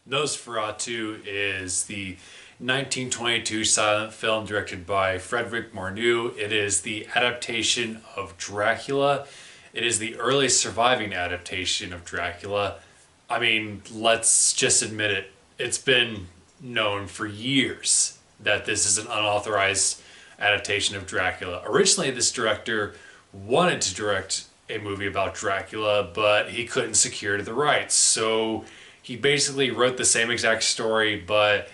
Nosferatu is the 1922 silent film directed by Friedrich Murnau. It is the adaptation of Dracula. It is the earliest surviving adaptation of Dracula. I mean, let's just admit it. It's been known for years that this is an unauthorized adaptation of Dracula. Originally, this director wanted to direct a movie about Dracula, but he couldn't secure the rights. So he basically wrote the same exact story, but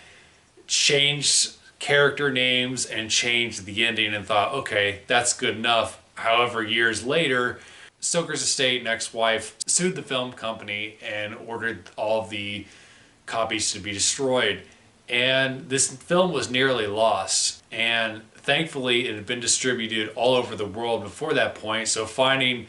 changed character names and changed the ending and thought, okay, that's good enough. However, years later, Stoker's estate and ex-wife sued the film company and ordered all of the copies to be destroyed. And this film was nearly lost. And thankfully, it had been distributed all over the world before that point. So finding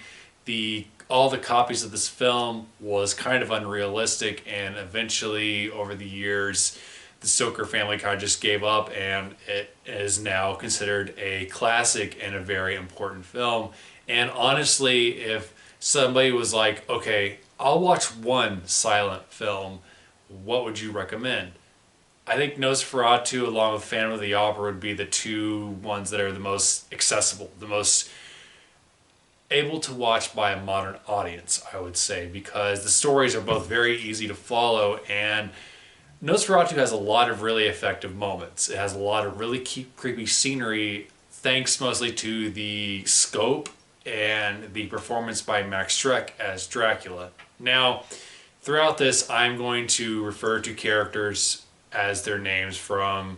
all the copies of this film was kind of unrealistic. And eventually, over the years, the Stoker family kind of just gave up, and it is now considered a classic and a very important film. And honestly, if somebody was like, okay, I'll watch one silent film, what would you recommend? I think Nosferatu along with Phantom of the Opera would be the two ones that are the most accessible, the most able to watch by a modern audience, I would say, because the stories are both very easy to follow, and Nosferatu has a lot of really effective moments. It has a lot of really creepy scenery, thanks mostly to the scope and the performance by Max Shreck as Dracula. Now, throughout this, I'm going to refer to characters as their names from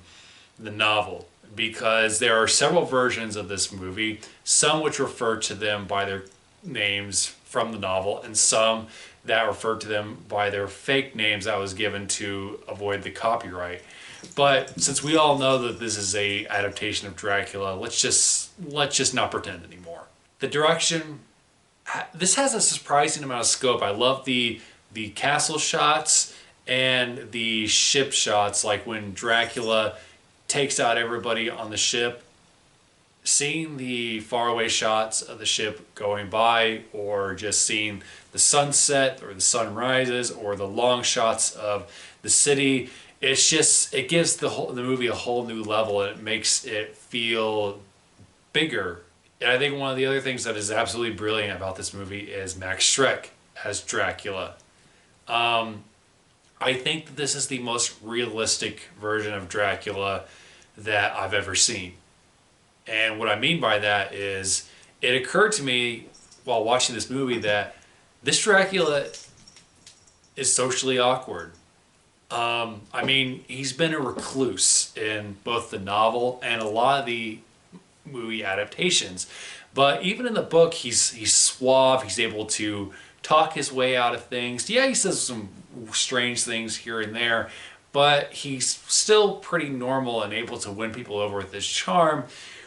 the novel, because there are several versions of this movie, some which refer to them by their names from the novel, and some that refer to them by their fake names that was given to avoid the copyright. But since we all know that this is a adaptation of Dracula, let's just not pretend anymore. The direction, this has a surprising amount of scope. I love the castle shots and the ship shots, like when Dracula takes out everybody on the ship. Seeing the faraway shots of the ship going by, or just seeing the sunset or the sunrises or the long shots of the city, it gives the movie a whole new level, and it makes it feel bigger. And I think one of the other things that is absolutely brilliant about this movie is Max Shreck as Dracula. I think that this is the most realistic version of Dracula that I've ever seen. And what I mean by that is, it occurred to me while watching this movie that this Dracula is socially awkward. I mean, he's been a recluse in both the novel and a lot of the movie adaptations. But even in the book, he's suave. He's able to talk his way out of things. Yeah, he says some strange things here and there, but he's still pretty normal and able to win people over with his charm.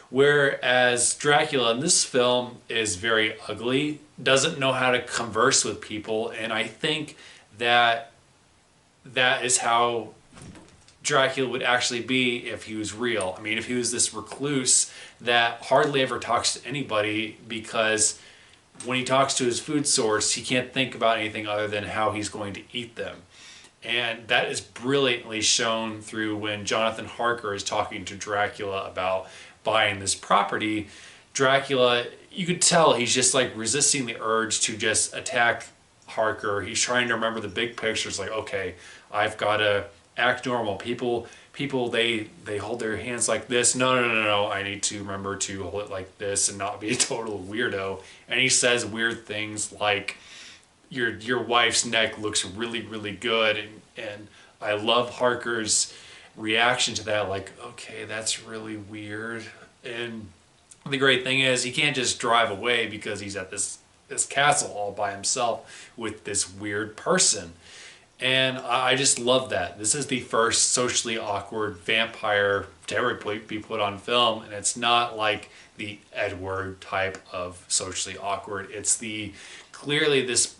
Whereas Dracula in this film is very ugly, doesn't know how to converse with people, and I think that is how Dracula would actually be if he was real. I mean, if he was this recluse that hardly ever talks to anybody, because when he talks to his food source, he can't think about anything other than how he's going to eat them. And that is brilliantly shown through when Jonathan Harker is talking to Dracula about buying this property. Dracula, you could tell he's just like resisting the urge to just attack Harker. He's trying to remember the big picture. It's like, okay, I've got to act normal. People, they hold their hands like this. No. I need to remember to hold it like this and not be a total weirdo. And he says weird things like, your wife's neck looks really, really good. And I love Harker's reaction to that, like, okay, that's really weird. And the great thing is, he can't just drive away because he's at this castle all by himself with this weird person. And I just love that. This is the first socially awkward vampire to ever be put on film, and it's not like the Edward type of socially awkward. It's clearly this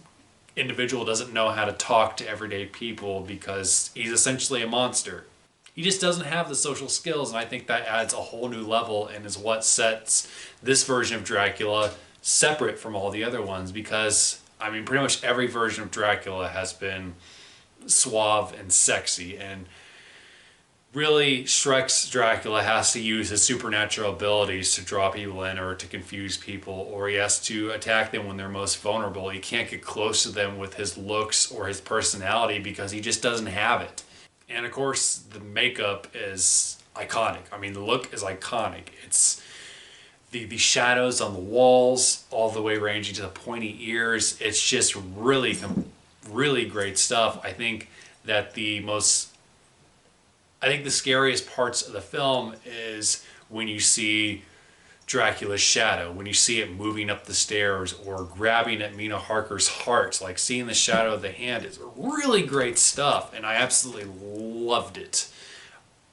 individual doesn't know how to talk to everyday people because he's essentially a monster. He just doesn't have the social skills, and I think that adds a whole new level and is what sets this version of Dracula separate from all the other ones, because, I mean, pretty much every version of Dracula has been suave and sexy. And really, Shreck's Dracula has to use his supernatural abilities to draw people in or to confuse people, or he has to attack them when they're most vulnerable. He can't get close to them with his looks or his personality because he just doesn't have it. And of course, the makeup is iconic. I mean, the look is iconic. It's the shadows on the walls, all the way ranging to the pointy ears. It's just really, really great stuff. I think the scariest parts of the film is when you see Dracula's shadow, when you see it moving up the stairs or grabbing at Mina Harker's heart. Like seeing the shadow of the hand is really great stuff, and I absolutely loved it.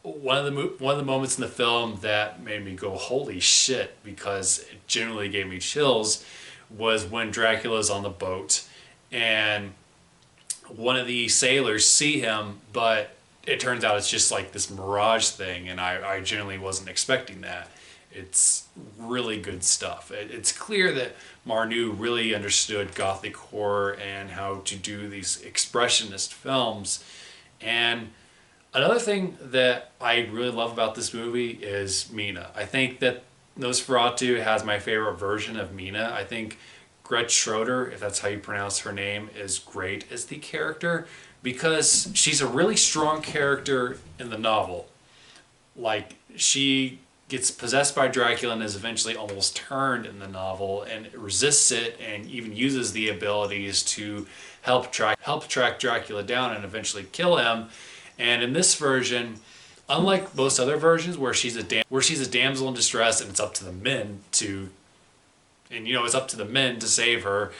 One of the moments in the film that made me go holy shit, because it genuinely gave me chills, was when Dracula's on the boat and one of the sailors see him, but it turns out it's just like this mirage thing, and I genuinely wasn't expecting that. It's really good stuff. It's clear that Murnau really understood Gothic horror and how to do these expressionist films. And another thing that I really love about this movie is Mina. I think that Nosferatu has my favorite version of Mina. I think Gretchen Schroeder, if that's how you pronounce her name, is great as the character because she's a really strong character in the novel. Like, she gets possessed by Dracula and is eventually almost turned in the novel and resists it and even uses the abilities to help track Dracula down and eventually kill him. And in this version, unlike most other versions where she's a damsel in distress and it's up to the men to save her,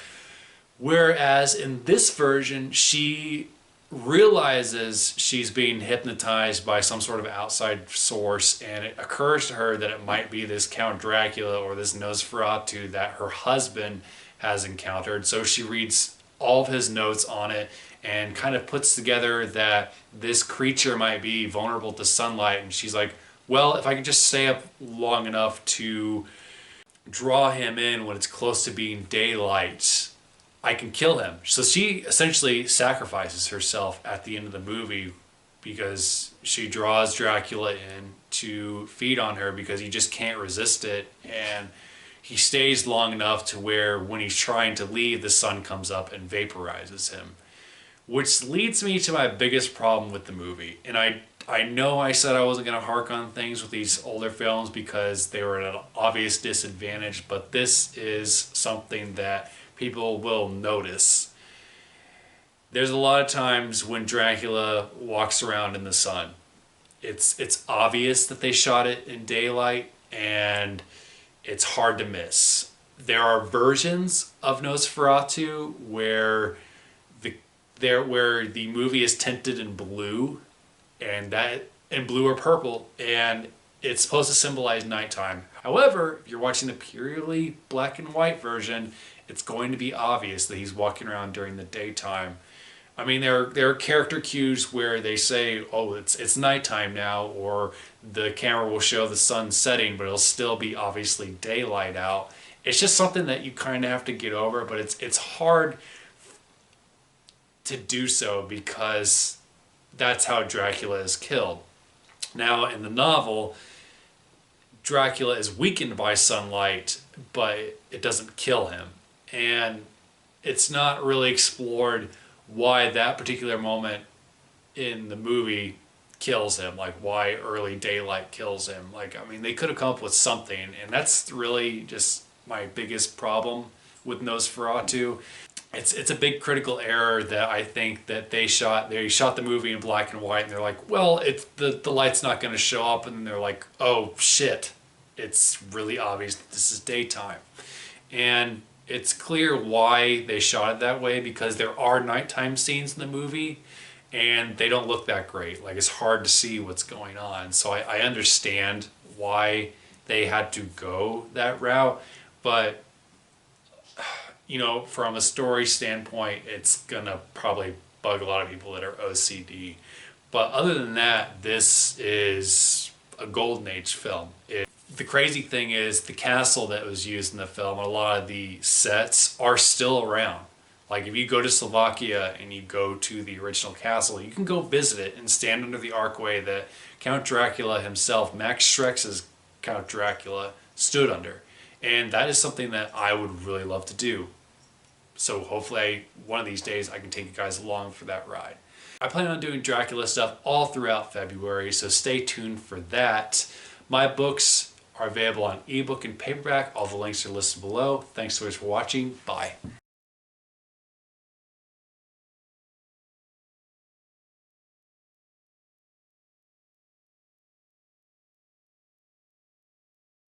whereas in this version she realizes she's being hypnotized by some sort of outside source, and it occurs to her that it might be this Count Dracula or this Nosferatu that her husband has encountered. So she reads all of his notes on it and kind of puts together that this creature might be vulnerable to sunlight, and she's like, well, if I could just stay up long enough to draw him in when it's close to being daylight, I can kill him. So she essentially sacrifices herself at the end of the movie because she draws Dracula in to feed on her because he just can't resist it, and he stays long enough to where when he's trying to leave, the sun comes up and vaporizes him. Which leads me to my biggest problem with the movie. And I know I said I wasn't going to hark on things with these older films because they were at an obvious disadvantage, but this is something that people will notice. There's a lot of times when Dracula walks around in the sun. It's obvious that they shot it in daylight, and it's hard to miss. There are versions of Nosferatu where the movie is tinted in blue, and blue or purple, and it's supposed to symbolize nighttime. However, if you're watching the purely black and white version, it's going to be obvious that he's walking around during the daytime. I mean, there are character cues where they say, oh, it's nighttime now, or the camera will show the sun setting, but it'll still be obviously daylight out. It's just something that you kind of have to get over, but it's hard to do so because that's how Dracula is killed. Now, in the novel, Dracula is weakened by sunlight, but it doesn't kill him. And it's not really explored why that particular moment in the movie kills him, like why early daylight kills him. Like, I mean, they could have come up with something, and that's really just my biggest problem with Nosferatu. It's a big critical error that I think that they shot the movie in black and white, and they're like, well, the light's not going to show up, and they're like, oh shit, it's really obvious that this is daytime. And it's clear why they shot it that way, because there are nighttime scenes in the movie and they don't look that great. Like, it's hard to see what's going on. So I understand why they had to go that route, but you know, from a story standpoint, it's gonna probably bug a lot of people that are OCD. But other than that, this is a golden age film. The crazy thing is the castle that was used in the film, a lot of the sets are still around. Like if you go to Slovakia and you go to the original castle, you can go visit it and stand under the archway that Count Dracula himself, Max Shreck's Count Dracula, stood under. And that is something that I would really love to do. So hopefully one of these days I can take you guys along for that ride. I plan on doing Dracula stuff all throughout February, so stay tuned for that. My books are available on ebook and paperback. All the links are listed below. Thanks so much for watching. Bye.